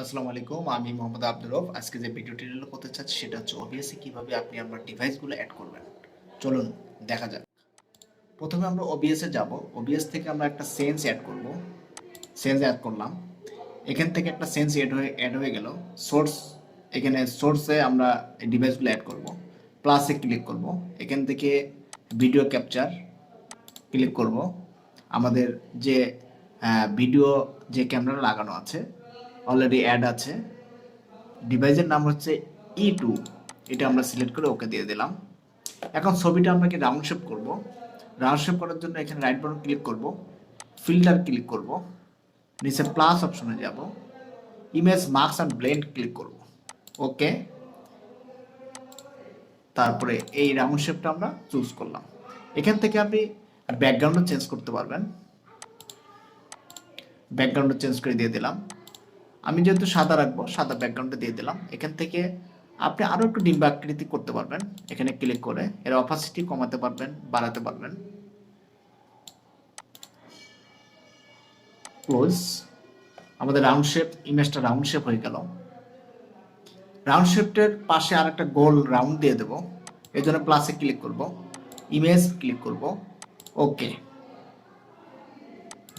আসসালামু আলাইকুম, আমি মোহাম্মদ আব্দুর রব। আজকে যে ভিডিওটি রিভিউ করতে চাচ্ছি সেটা হচ্ছে OBS এ কিভাবে আপনি আপনার ডিভাইসগুলো অ্যাড করবেন। চলুন দেখা যাক। প্রথমে আমরা OBS এ যাব। OBS থেকে আমরা একটা সেন্স অ্যাড করব। সেন্স অ্যাড করলাম। এখান থেকে একটা সেন্স অ্যাড হয়ে গেল। সোর্স, এখানে সোর্সে আমরা এই ডিভাইসগুলো অ্যাড করব। প্লাসে ক্লিক করব। এখান থেকে ভিডিও ক্যাপচার ক্লিক করব। আমাদের যে ভিডিও যে ক্যামেরা লাগানো আছে অলরেডি অ্যাড আছে, ডিভাইসের নাম হচ্ছে E2, এটা আমরা সিলেক্ট করে ওকে দিয়ে দিলাম। এখন ছবিটা আমরা কি রাউন্ড শেপ করব। রাউন্ড শেপ করার জন্য এখানে রাইট বাটন ক্লিক করব, ফিল্টার ক্লিক করব, নিচে প্লাস অপশনে যাব, image marks and blend click করব, ওকে। তারপরে এই রাউন্ড শেপটা আমরা চুজ করলাম। এখান থেকে আপনি ব্যাকগ্রাউন্ডও চেঞ্জ করতে পারবেন। ব্যাকগ্রাউন্ডও চেঞ্জ করে দিয়ে দিলাম। আমি যেহেতু সাদা রাখবো, সাদা ব্যাকগ্রাউন্ডে দিয়ে দিলাম। এখান থেকে আপনি আরো একটু ডিম্ব আকৃতি করতে পারবেন। এখানে ক্লিক করে এর অপাসিটি কমাতে পারবেন, বাড়াতে পারবেন। ক্লোজ। আমাদের রাউন্ড শেপ, ইমেজটা রাউন্ড শেপ হয়ে গেল। রাউন্ড শেপটার পাশে আর একটা গোল রাউন্ড দিয়ে দেব। এর জন্য প্লাসে ক্লিক করব, ইমেজ ক্লিক করব, ওকে।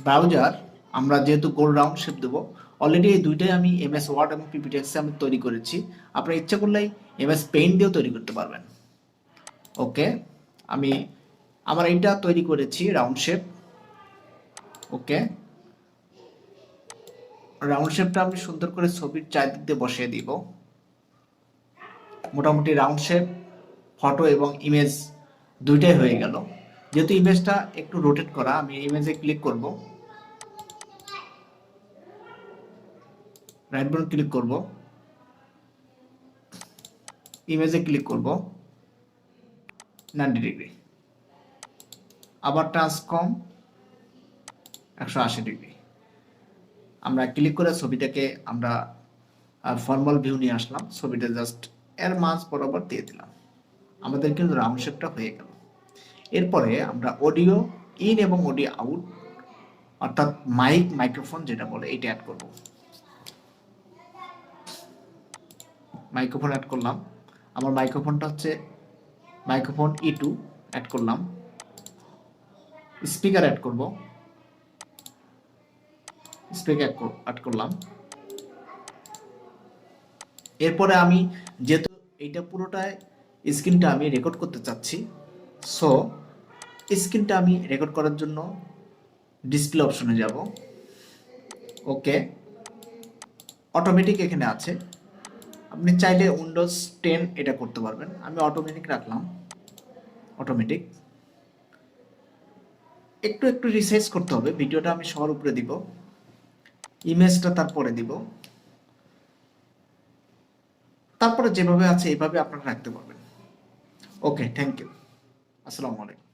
ব্রাউজার, আমরা যেহেতু গোল রাউন্ড শেপ দেবো, অলরেডি এই দুইটাই আমি MS ওয়ার্ড এবং PPTXে আমি তৈরি করেছি। আপনার ইচ্ছা করলেই MS পেইন্ট দিয়েও তৈরি করতে পারবেন, ওকে। আমি আমার এইটা তৈরি করেছি রাউন্ড শেপ, ওকে। রাউন্ড শেপটা আমি সুন্দর করে ছবির চারদিক দিয়ে বসিয়ে দিব। মোটামুটি রাউন্ড শেপ, ফটো এবং ইমেজ দুইটাই হয়ে গেল। যেহেতু ইমেজটা একটু রোটেট করা, আমি ইমেজে ক্লিক করব, রাইট বাটন ক্লিক করব, ইমেজে ক্লিক করব 90 ডিগ্রি, আবার ট্রান্সফর্ম 180 ডিগ্রি। আমরা ক্লিক করে ছবিটাকে আমরা ফর্মাল ভিউ নিয়ে আসলাম। ছবিটা জাস্ট এর মাঝ বরাবর দিয়ে দিলাম। আমাদের কিন্তু রাউন্ড শেপটা হয়ে গেল। এরপরে আমরা অডিও ইন এবং অডিও আউট, অর্থাৎ মাইক্রোফোন যেটা বলে, এটা অ্যাড করব। মাইক্রোফোন অ্যাড করলাম। আমার মাইক্রোফোনটা হচ্ছে মাইক্রোফোন E2 অ্যাড করলাম। স্পিকার অ্যাড করব, স্পিকার অ্যাড করলাম। এরপরে আমি যেহেতু এইটা পুরোটাই স্ক্রিনটা আমি রেকর্ড করতে চাচ্ছি, সো স্ক্রিনটা আমি রেকর্ড করার জন্য ডিসপ্লে অপশনে যাব, ওকে। অটোমেটিক এখানে আছে, আপনি চাইলে উইন্ডোজ 10 এটা করতে পারবেন। আমি অটোমেটিক রাখলাম, অটোমেটিক। একটু একটু রিসাইজ করতে হবে। ভিডিওটা আমি সবার উপরে দিব, ইমেজটা তারপরে দিব, তারপরে যেভাবে আছে এইভাবে আপনারা রাখতে পারবেন, ওকে। থ্যাংক ইউ, আসসালামু আলাইকুম।